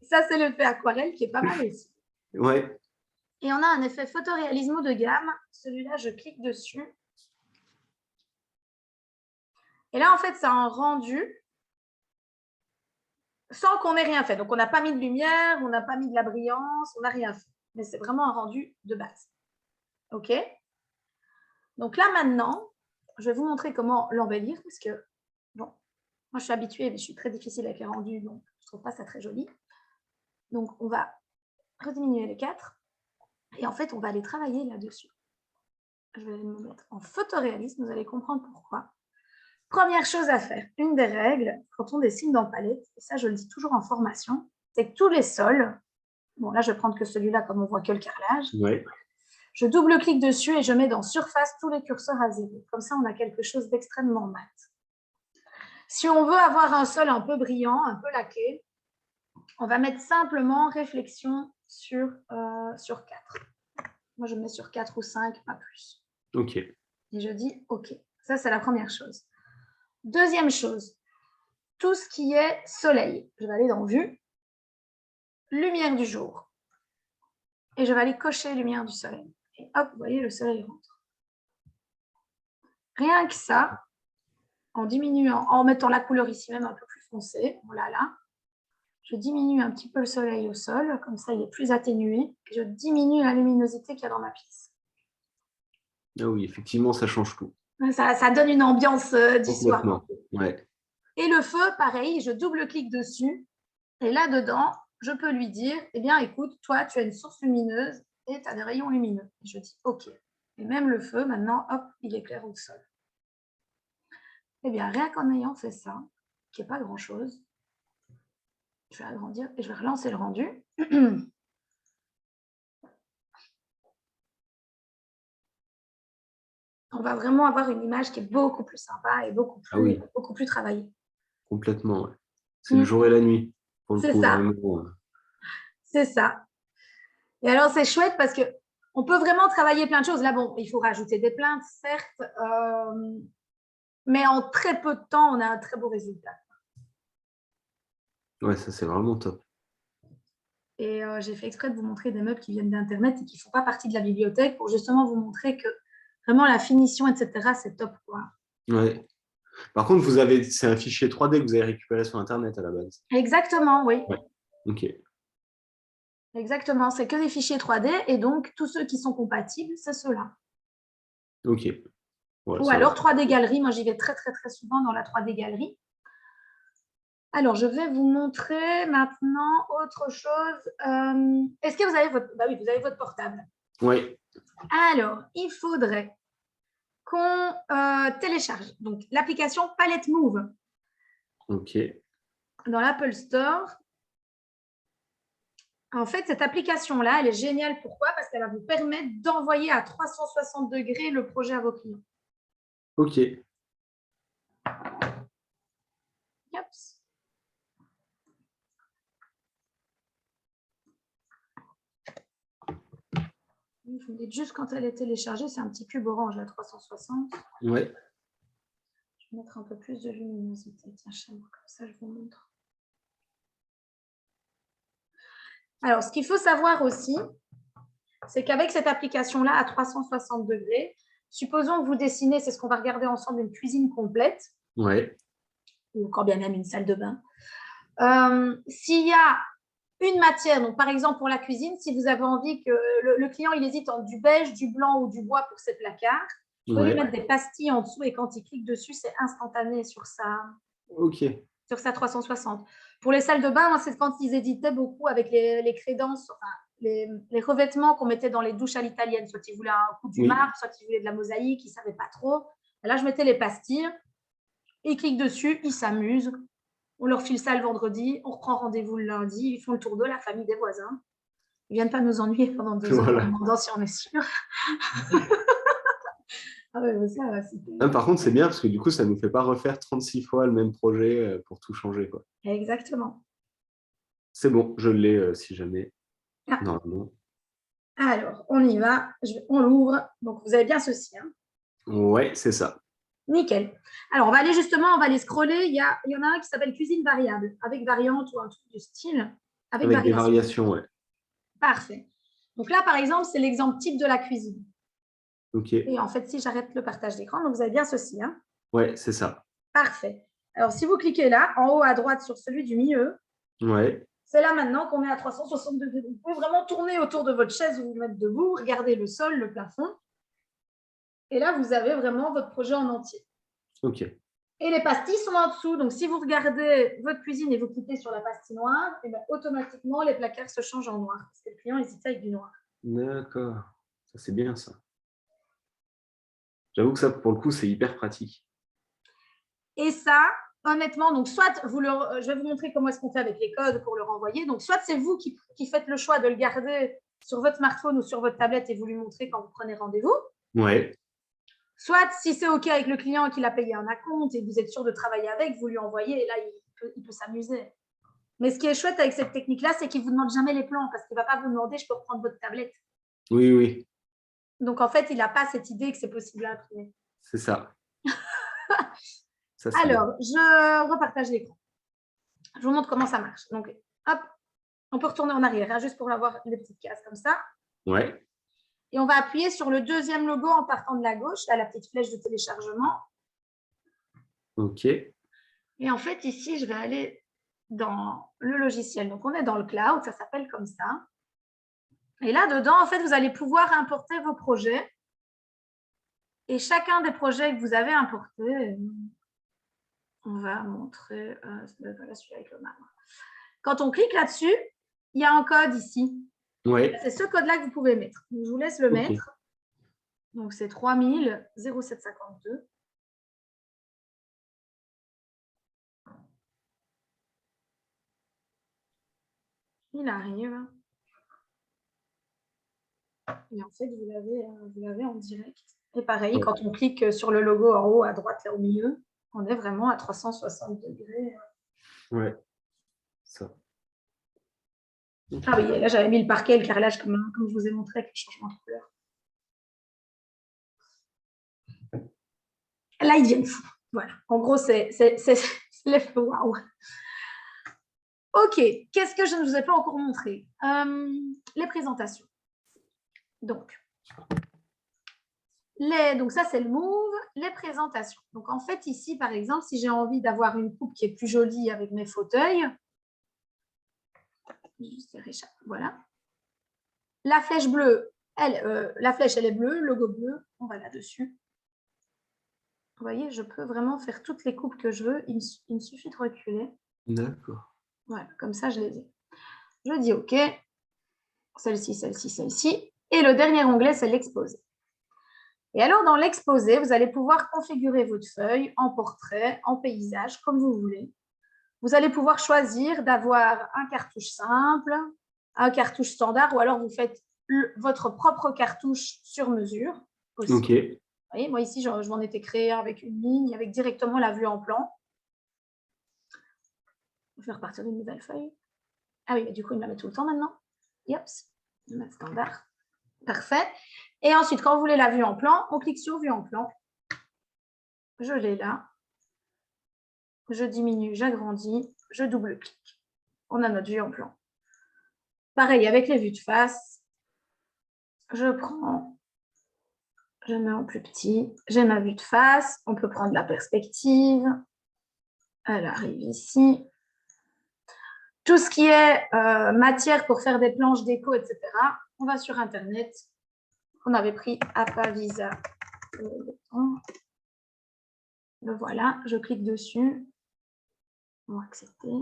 Ça, c'est le fait aquarelle qui est pas mal aussi. Ouais. Et on a un effet photoréalisme haut de gamme. Celui-là, je clique dessus. Et là, en fait, c'est un rendu sans qu'on ait rien fait. Donc, on n'a pas mis de lumière, on n'a pas mis de la brillance, on n'a rien fait. Mais c'est vraiment un rendu de base. OK? Donc là, maintenant, je vais vous montrer comment l'embellir parce que, bon, moi, je suis habituée, mais je suis très difficile avec les rendus, donc je ne trouve pas ça très joli. Donc, on va rediminuer les 4 et en fait, on va aller travailler là-dessus. Je vais me mettre en photoréalisme, vous allez comprendre pourquoi. Première chose à faire, une des règles, quand on dessine dans palette, et ça je le dis toujours en formation, c'est que tous les sols, bon là je vais prendre que celui-là comme on voit que le carrelage, Ouais. je double-clique dessus et je mets dans surface tous les curseurs à 0. Comme ça on a quelque chose d'extrêmement mat. Si on veut avoir un sol un peu brillant, un peu laqué, on va mettre simplement réflexion sur 4. Moi je mets sur 4 ou 5, pas plus. OK. Et je dis OK. Ça c'est la première chose. Deuxième chose, tout ce qui est soleil. Je vais aller dans vue, lumière du jour. Et je vais aller cocher lumière du soleil. Et hop, vous voyez, le soleil rentre. Rien que ça, en diminuant, en mettant la couleur ici même un peu plus foncée, voilà là, je diminue un petit peu le soleil au sol, comme ça il est plus atténué, et je diminue la luminosité qu'il y a dans ma pièce. Ah oui, effectivement, ça change tout. Ça donne une ambiance du soir. Ouais. Et le feu, pareil, je double-clique dessus, et là-dedans, je peux lui dire, eh bien, écoute, toi, tu as une source lumineuse et tu as des rayons lumineux. Et je dis, OK. Et même le feu, maintenant, hop, il éclaire au sol. Eh bien, rien qu'en ayant fait ça, qui n'est pas grand-chose, je vais agrandir et je vais relancer le rendu. On va vraiment avoir une image qui est beaucoup plus sympa et beaucoup plus travaillée. Complètement, ouais. C'est le jour et la nuit, pour le coup. Ça. Vraiment. C'est ça. Et alors, c'est chouette parce qu'on peut vraiment travailler plein de choses. Là, bon, il faut rajouter des plaintes, certes, mais en très peu de temps, on a un très beau résultat. Ouais, ça, c'est vraiment top. Et j'ai fait exprès de vous montrer des meubles qui viennent d'Internet et qui ne font pas partie de la bibliothèque pour justement vous montrer que vraiment la finition, etc., c'est top, quoi. Ouais. Par contre, c'est un fichier 3D que vous avez récupéré sur Internet à la base. Exactement, oui. Ouais. OK. Exactement, c'est que des fichiers 3D et donc tous ceux qui sont compatibles, c'est ceux-là. OK. Ouais, ou alors 3D Galerie, moi j'y vais très très très souvent dans la 3D Galerie. Alors, je vais vous montrer maintenant autre chose. Est-ce que vous avez votre… Bah oui, vous avez votre portable. Oui. Alors, il faudrait qu'on télécharge donc l'application Palette Move. OK. Dans l'Apple Store. En fait, cette application-là, elle est géniale. Pourquoi? Parce qu'elle va vous permettre d'envoyer à 360 degrés le projet à vos clients. OK. Yep. Je vous dis juste quand elle est téléchargée, c'est un petit cube orange, la 360. Ouais. Je vais mettre un peu plus de luminosité. Tiens, comme ça, je vous montre. Alors, ce qu'il faut savoir aussi, c'est qu'avec cette application-là, à 360 degrés, supposons que vous dessinez, c'est ce qu'on va regarder ensemble, une cuisine complète, Ouais. ou quand bien même une salle de bain. S'il y a une matière, donc par exemple pour la cuisine, si vous avez envie que le client il hésite entre du beige, du blanc ou du bois pour ses placards, vous pouvez lui mettre des pastilles en dessous et quand il clique dessus, c'est instantané sur sa 360. Pour les salles de bain, c'est quand ils éditaient beaucoup avec les crédences, enfin, les revêtements qu'on mettait dans les douches à l'italienne. Soit ils voulaient un coup du marbre, soit ils voulaient de la mosaïque, ils ne savaient pas trop. Et là, je mettais les pastilles, ils cliquent dessus, ils s'amusent. On leur file ça le vendredi, on reprend rendez-vous le lundi, ils font le tour de la famille des voisins. Ils ne viennent pas nous ennuyer pendant 2 heures en demandant si on est sûr. Par contre, c'est bien parce que du coup, ça ne nous fait pas refaire 36 fois le même projet pour tout changer, quoi. Exactement. C'est bon, je l'ai si jamais. Normalement. Alors, on y va. On l'ouvre. Donc, vous avez bien ceci. Hein. Ouais, c'est ça. Nickel. Alors, on va aller scroller. Il y en a un qui s'appelle cuisine variable, avec variante ou un truc du style. Avec des variations, ouais. Parfait. Donc là, par exemple, c'est l'exemple type de la cuisine. OK. Et en fait, si j'arrête le partage d'écran, donc vous avez bien ceci. Hein. Ouais, c'est ça. Parfait. Alors, si vous cliquez là, en haut à droite sur celui du milieu, ouais. C'est là maintenant qu'on est à 360 degrés. Vous pouvez vraiment tourner autour de votre chaise ou vous mettre debout, regarder le sol, le plafond. Et là, vous avez vraiment votre projet en entier. OK. Et les pastilles sont en dessous. Donc, si vous regardez votre cuisine et vous cliquez sur la pastille noire, et bien, automatiquement, les placards se changent en noir. Parce que le client hésite avec du noir. D'accord. Ça, c'est bien, ça. J'avoue que ça, pour le coup, c'est hyper pratique. Et ça, honnêtement, donc soit je vais vous montrer comment est-ce qu'on fait avec les codes pour le renvoyer. Donc, soit c'est vous qui faites le choix de le garder sur votre smartphone ou sur votre tablette et vous lui montrez quand vous prenez rendez-vous. Ouais. Soit, si c'est OK avec le client et qu'il a payé un acompte et que vous êtes sûr de travailler avec, vous lui envoyez et là, il peut s'amuser. Mais ce qui est chouette avec cette technique-là, c'est qu'il ne vous demande jamais les plans parce qu'il ne va pas vous demander « je peux reprendre votre tablette ». Oui, oui. Donc, en fait, il n'a pas cette idée que c'est possible à imprimer. C'est ça. Alors, je repartage l'écran. Je vous montre comment ça marche. Donc, hop, on peut retourner en arrière, hein, juste pour avoir les petites cases comme ça. Ouais. Et on va appuyer sur le deuxième logo en partant de la gauche, là, la petite flèche de téléchargement. OK. Et en fait, ici, je vais aller dans le logiciel. Donc, on est dans le cloud, ça s'appelle comme ça. Et là, dedans, en fait, vous allez pouvoir importer vos projets. Et chacun des projets que vous avez importés, on va montrer celui avec le marbre. Quand on clique là-dessus, il y a un code ici. Ouais. C'est ce code-là que vous pouvez mettre. Donc, je vous laisse le mettre. Donc, c'est 3000 0752. Il arrive. Et en fait, vous l'avez en direct. Et pareil, quand on clique sur le logo en haut, à droite, là au milieu, on est vraiment à 360 degrés. Ouais. Ça. Ah oui, là, j'avais mis le parquet et le carrelage comme je vous ai montré avec le changement de couleur. Là, ils deviennent fous. Voilà. En gros, c'est l'effet waouh. OK. Qu'est-ce que je ne vous ai pas encore montré? Les présentations. Donc ça, c'est le move, les présentations. Donc, en fait, ici, par exemple, si j'ai envie d'avoir une coupe qui est plus jolie avec mes fauteuils, voilà. La flèche bleue, la flèche, elle est bleue, le logo bleu, on va là-dessus. Vous voyez, je peux vraiment faire toutes les coupes que je veux. Il me suffit de reculer. D'accord. Voilà, comme ça, je les ai. Je dis OK. Celle-ci, celle-ci, celle-ci. Et le dernier onglet, c'est l'exposé. Et alors, dans l'exposé, vous allez pouvoir configurer votre feuille en portrait, en paysage, comme vous voulez. vous allez pouvoir choisir d'avoir un cartouche simple, un cartouche standard, ou alors vous faites votre propre cartouche sur mesure aussi. Ok. Vous voyez, moi ici, je m'en étais créé avec une ligne, avec directement la vue en plan. Je vais repartir d'une nouvelle feuille. Ah oui, mais du coup, il me la met tout le temps maintenant. Yep, je vais mettre standard. Parfait. Et ensuite, quand vous voulez la vue en plan, on clique sur vue en plan. Je l'ai là. Je diminue, j'agrandis, je double-clique. On a notre vue en plan. Pareil, avec les vues de face, je prends, je mets en plus petit, j'ai ma vue de face, on peut prendre la perspective. Elle arrive ici. Tout ce qui est matière pour faire des planches déco, etc., on va sur Internet. On avait pris Apavisa. Le voilà, je clique dessus. On va accepter.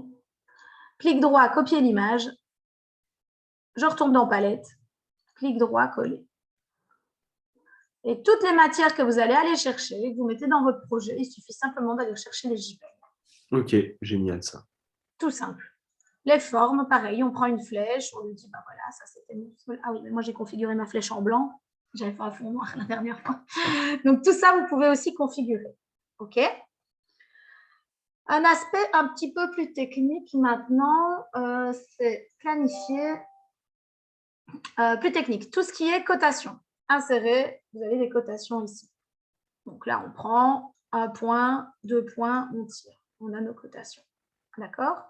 Clic droit, copier l'image. Je retourne dans palette. Clic droit, coller. Et toutes les matières que vous allez aller chercher, que vous mettez dans votre projet, il suffit simplement d'aller chercher les JPEG. Ok, génial ça. Tout simple. Les formes, pareil, on prend une flèche, on lui dit, bah voilà, ça c'était... Ah oui, mais moi j'ai configuré ma flèche en blanc. J'avais fait un fond noir la dernière fois. Donc tout ça, vous pouvez aussi configurer. OK? Un aspect un petit peu plus technique maintenant, c'est planifier. Plus technique, tout ce qui est cotation. Insérer, vous avez des cotations ici. Donc là, on prend 1 point, 2 points, on tire. On a nos cotations. D'accord?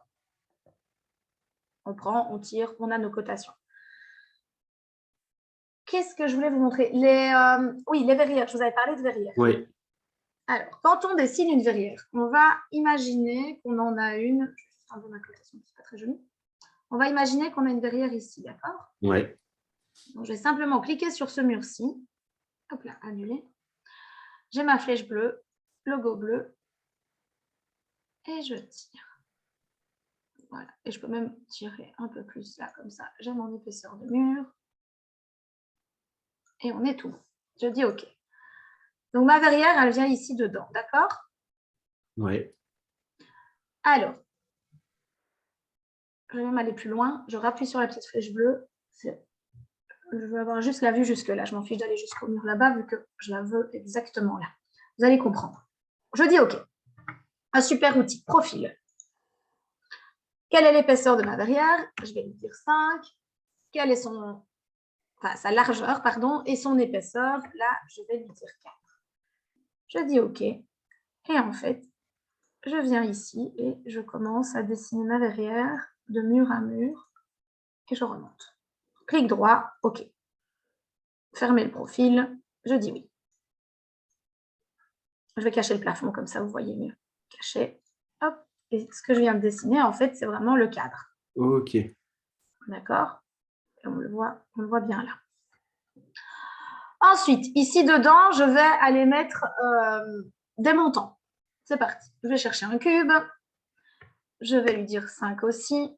On prend, on tire, on a nos cotations. Qu'est-ce que je voulais vous montrer? Oui, les verrières. Je vous avais parlé de verrières. Oui. Alors, quand on dessine une verrière, on va imaginer qu'on en a une. Je vais juste enlever ma cotation, c'est pas très joli. On va imaginer qu'on a une verrière ici, d'accord? Oui. Donc, je vais simplement cliquer sur ce mur-ci. Hop là, annuler. J'ai ma flèche bleue, logo bleu, et je tire. Voilà, et je peux même tirer un peu plus là, comme ça. J'ai mon épaisseur de mur. Et on est tout bon. Je dis OK. Donc, ma verrière, elle vient ici dedans, d'accord? Oui. Alors, je vais même aller plus loin. Je rappuie sur la petite flèche bleue. Je veux avoir juste la vue jusque-là. Je m'en fiche d'aller jusqu'au mur là-bas, vu que je la veux exactement là. Vous allez comprendre. Je dis OK. Un super outil, profil. Quelle est l'épaisseur de ma verrière? Je vais lui dire 5. Quelle est sa largeur, pardon, et son épaisseur? Là, je vais lui dire 4. Je dis OK. Et en fait, je viens ici et je commence à dessiner ma verrière de mur à mur et je remonte. Clic droit, OK. Fermer le profil, je dis oui. Je vais cacher le plafond, comme ça vous voyez mieux. Cacher, hop. Et ce que je viens de dessiner, en fait, c'est vraiment le cadre. Ok. D'accord? On le voit bien là. Ensuite, ici dedans, je vais aller mettre des montants. C'est parti. Je vais chercher un cube. Je vais lui dire 5 aussi.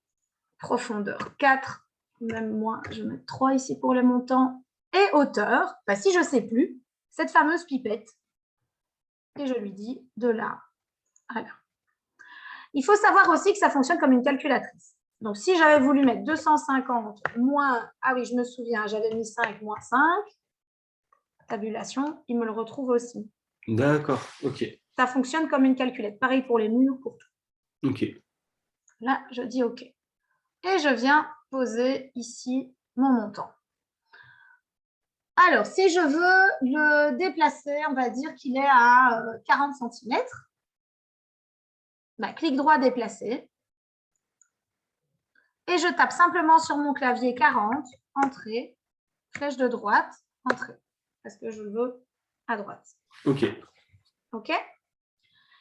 Profondeur 4. Même moi, je vais mettre 3 ici pour les montants. Et hauteur, bah, si je ne sais plus, cette fameuse pipette. Et je lui dis de là à là. Il faut savoir aussi que ça fonctionne comme une calculatrice. Donc, si j'avais voulu mettre 250 moins... Ah oui, je me souviens, j'avais mis 5 moins 5. Tabulation, il me le retrouve aussi. D'accord, ok. Ça fonctionne comme une calculette. Pareil pour les murs, pour tout. Ok. Là, je dis OK. Et je viens poser ici mon montant. Alors, si je veux le déplacer, on va dire qu'il est à 40 cm. Bah, clic droit, déplacer. Et je tape simplement sur mon clavier 40, entrée, flèche de droite, entrée. Parce que je le veux à droite. Ok. OK?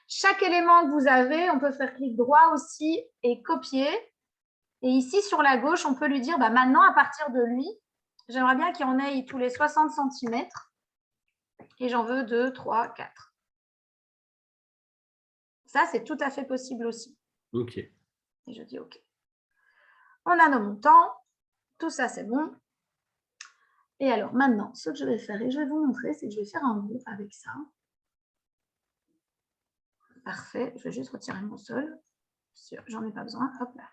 Chaque élément que vous avez, on peut faire clic droit aussi et copier. Et ici, sur la gauche, on peut lui dire, bah, maintenant, à partir de lui, j'aimerais bien qu'il y en ait tous les 60 cm. Et j'en veux 2, 3, 4. Ça, c'est tout à fait possible aussi. Ok. Et je dis OK. On a nos montants. Tout ça, c'est bon. Et alors, maintenant, ce que je vais faire, et je vais vous montrer, c'est que je vais faire un groupe avec ça. Parfait. Je vais juste retirer mon sol. j'en ai pas besoin. Hop là.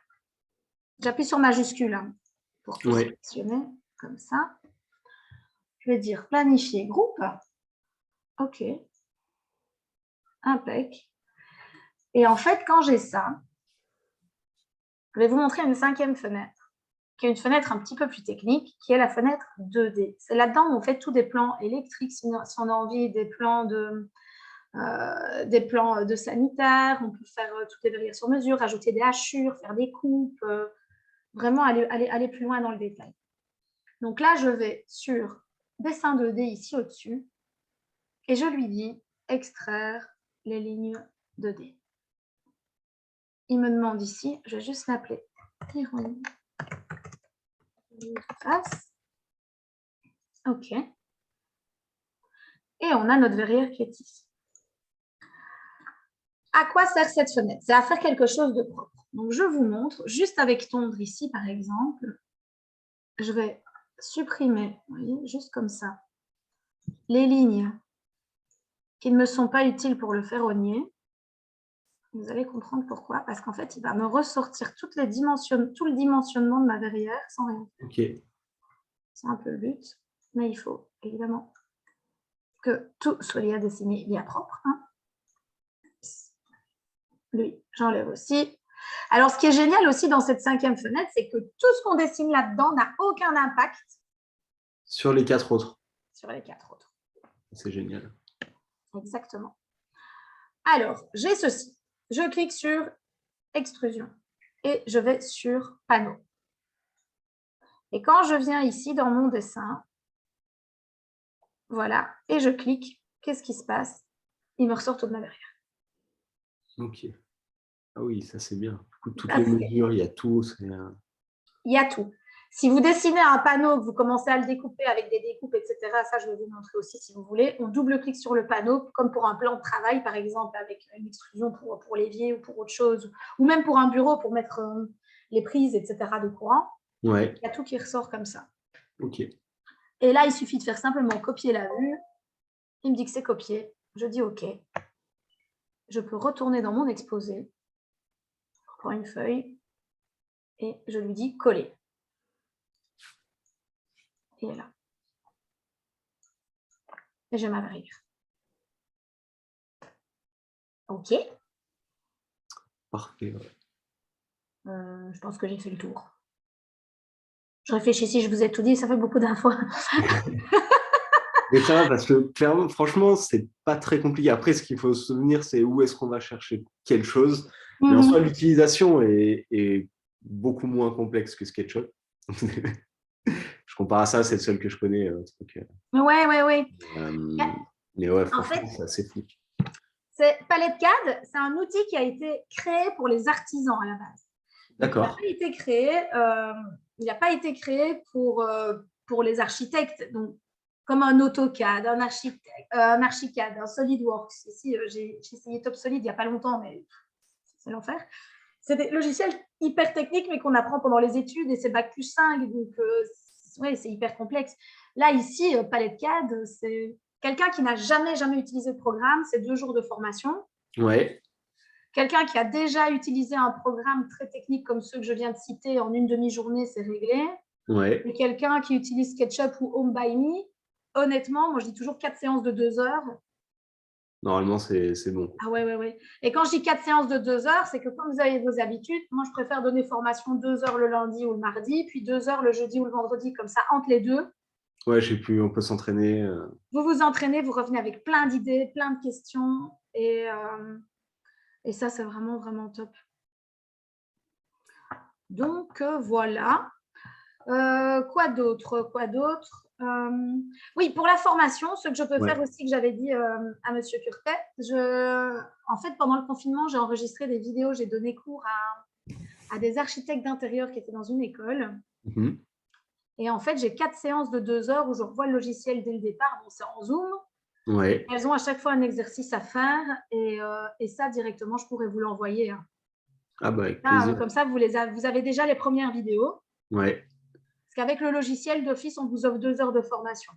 J'appuie sur majuscule hein, pour tout sélectionner comme ça. Je vais dire planifier groupe. OK. Impec. Et en fait, quand j'ai ça, je vais vous montrer une 5e fenêtre, qui est une fenêtre un petit peu plus technique, qui est la fenêtre 2D. C'est là-dedans où on fait tous des plans électriques, si on a envie, des plans de sanitaire, on peut faire toutes les verrières sur mesure, rajouter des hachures, faire des coupes, vraiment aller plus loin dans le détail. Donc là, je vais sur dessin 2D ici au-dessus et je lui dis extraire les lignes 2D. Il me demande ici, je vais juste l'appeler ironie. Face. OK. Et on a notre verrière qui est ici. À quoi sert cette fenêtre? C'est à faire quelque chose de propre. Donc, je vous montre, juste avec tondre ici, par exemple, je vais supprimer, vous voyez, juste comme ça, les lignes qui ne me sont pas utiles pour le ferronnier. Vous allez comprendre pourquoi, parce qu'en fait, il va me ressortir tout le dimensionnement de ma verrière sans rien. OK. C'est un peu le but, mais il faut évidemment que tout soit bien dessiné, bien propre. Hein. Lui, j'enlève aussi. Alors, ce qui est génial aussi dans cette 5e fenêtre, c'est que tout ce qu'on dessine là-dedans n'a aucun impact sur les 4 autres. Sur les 4 autres. C'est génial. Exactement. Alors, j'ai ceci. Je clique sur extrusion et je vais sur panneau. Et quand je viens ici dans mon dessin, voilà, et je clique, qu'est-ce qui se passe? Il me ressort toute ma verrière. OK. Ah oui, ça c'est bien. Toutes les mesures, il y a tout. Il y a tout. Si vous dessinez un panneau, que vous commencez à le découper avec des découpes, etc., ça, je vais vous montrer aussi si vous voulez. On double-clique sur le panneau, comme pour un plan de travail, par exemple, avec une extrusion pour l'évier ou pour autre chose, ou même pour un bureau, pour mettre les prises, etc., de courant. Ouais. Il y a tout qui ressort comme ça. OK. Et là, il suffit de faire simplement copier la vue. Il me dit que c'est copié. Je dis OK. Je peux retourner dans mon exposé. Je prends une feuille et je lui dis coller. Et là. Et je vais m'avérir. OK. Parfait. Ouais. Je pense que j'ai fait le tour. Je réfléchis si je vous ai tout dit, ça fait beaucoup d'infos. Mais ça va parce que clairement, franchement, c'est pas très compliqué. Après, ce qu'il faut se souvenir, c'est où est-ce qu'on va chercher quelle chose. Mais en soi, l'utilisation est beaucoup moins complexe que SketchUp. Je compare à ça, c'est le seul que je connais. Ouais. Mais ouais, franchement, c'est assez fou. Palette CAD, c'est un outil qui a été créé pour les artisans à la base. D'accord. Il n'a pas été créé pour les architectes. Donc, comme un AutoCAD, un Archicad, un SolidWorks. Ici, j'ai essayé TopSolid il n'y a pas longtemps, mais c'est l'enfer. C'est des logiciels hyper techniques, mais qu'on apprend pendant les études, et c'est Bac+5, donc c'est hyper complexe. Là, ici, Palette CAD, c'est quelqu'un qui n'a jamais utilisé le programme, c'est 2 jours de formation. Ouais. Quelqu'un qui a déjà utilisé un programme très technique comme ceux que je viens de citer, en une demi-journée, c'est réglé. Ouais. Et quelqu'un qui utilise SketchUp ou Home by Me, honnêtement, moi je dis toujours 4 séances de 2 heures. Normalement, c'est bon. Ah ouais. Et quand je dis 4 séances de 2 heures, c'est que comme vous avez vos habitudes, moi je préfère donner formation 2 heures le lundi ou le mardi, puis 2 heures le jeudi ou le vendredi, comme ça, entre les deux. Ouais, on peut s'entraîner. Vous vous entraînez, vous revenez avec plein d'idées, plein de questions, et ça, c'est vraiment, vraiment top. Donc, voilà. Quoi d'autre? Oui, pour la formation, ce que je peux faire aussi, que j'avais dit à Monsieur Curtet, en fait, pendant le confinement, j'ai enregistré des vidéos, j'ai donné cours à des architectes d'intérieur qui étaient dans une école. Et en fait, j'ai 4 séances de 2 heures où je revois le logiciel dès le départ. Bon, c'est en Zoom. Ouais. Elles ont à chaque fois un exercice à faire, et ça, directement, je pourrais vous l'envoyer. Hein. Ah bah, avec plaisir. Comme ça, vous avez déjà les premières vidéos. Ouais. Parce qu'avec le logiciel d'office, on vous offre 2 heures de formation.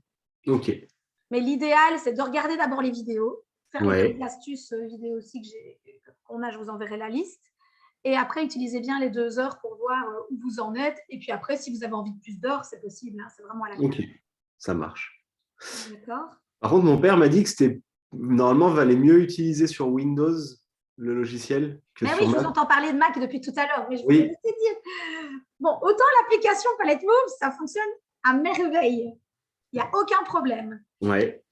OK. Mais l'idéal, c'est de regarder d'abord les vidéos, faire les petites astuces vidéo aussi qu'on a, je vous enverrai la liste. Et après, utilisez bien les 2 heures pour voir où vous en êtes. Et puis après, si vous avez envie de plus d'heures, c'est possible. Hein, c'est vraiment à la carte. Ok, ça marche. D'accord. Par contre, mon père m'a dit que c'était normalement valait mieux utiliser sur Windows le logiciel que Mais oui, sur je vous Mac. entends parler de Mac depuis tout à l'heure, mais je voulais Oui, laisser dire. Bon, autant l'application Palette Move, ça fonctionne à merveille. Il n'y a aucun problème. ouais,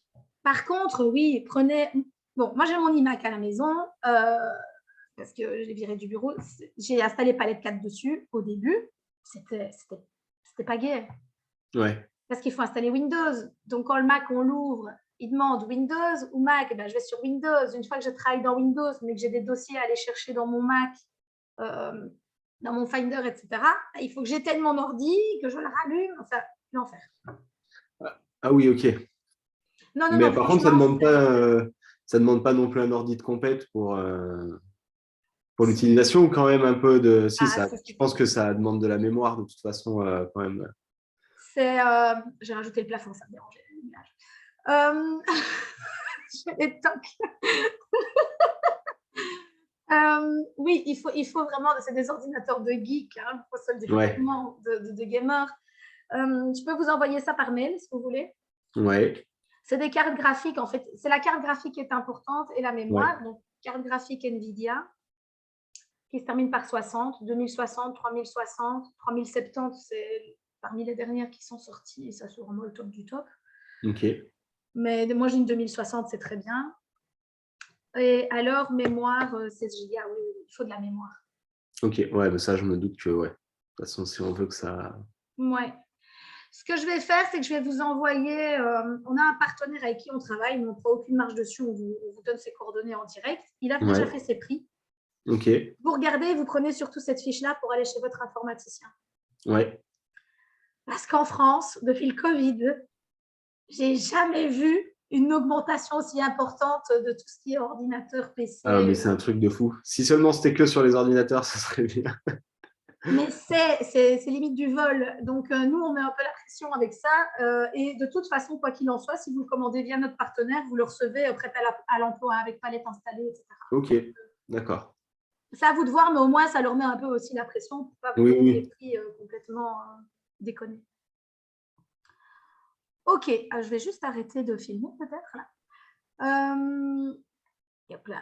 Par contre, oui, prenez. Bon, moi j'ai mon iMac à la maison parce que je l'ai viré du bureau. J'ai installé Palette 4 dessus au début. C'était pas gai. ouais. Parce qu'il faut installer Windows. Donc, quand le Mac, on l'ouvre, il demande Windows ou Mac. Ben, je vais sur Windows. Une fois que je travaille dans Windows, mais que j'ai des dossiers à aller chercher dans mon Mac, dans mon Finder, etc., il faut que j'éteigne mon ordi, que je le rallume. Enfin, l'enfer. Ah oui, ok. Non, non, Mais non, par contre, ça franchement. demande pas non plus un ordi de compète pour l'utilisation ou quand même un peu de. Si, Ah, ça, je pense que ça demande de la mémoire de toute façon quand même. J'ai rajouté le plafond, ça me dérangeait l'image. Je vais l'éteindre. Oui, il faut vraiment, c'est des ordinateurs de geek, hein, faut se le dire Ouais, clairement, de gamers. Je peux vous envoyer ça par mail si vous voulez. ouais, C'est des cartes graphiques, en fait. C'est la carte graphique qui est importante et la mémoire. ouais. Donc, carte graphique NVIDIA qui se termine par 60, 2060, 3060, 3070, c'est parmi les dernières qui sont sorties et ça c'est vraiment le top du top. Ok. Mais moi j'ai une 2060, c'est très bien. Et alors, mémoire, 16 Go, oui, il faut de la mémoire. Ok, ouais, mais ça, je me doute que, ouais. De toute façon, si on veut que ça. Ouais. Ce que je vais faire, c'est que je vais vous envoyer. On a un partenaire avec qui on travaille, mais on ne prend aucune marge dessus. On vous donne ses coordonnées en direct. Il a déjà Ouais, fait ses prix. ok, Vous regardez, vous prenez surtout cette fiche-là pour aller chez votre informaticien. ouais. Parce qu'en France, depuis le Covid, j'ai jamais vu une augmentation aussi importante de tout ce qui est ordinateur, Ah, mais PC. c'est un truc de fou. Si seulement c'était que sur les ordinateurs, ça serait bien. Mais c'est limite du vol. Donc, nous, on met un peu la pression avec ça. Et de toute façon, quoi qu'il en soit, si vous le commandez via notre partenaire, vous le recevez prêt à l'emploi avec palette installée, etc. Ok, d'accord. C'est à vous de voir, mais au moins, ça leur met un peu aussi la pression pour ne pas vous Oui, donner des oui. prix complètement déconnés. Ok, je vais juste arrêter de filmer peut-être là. Hop là.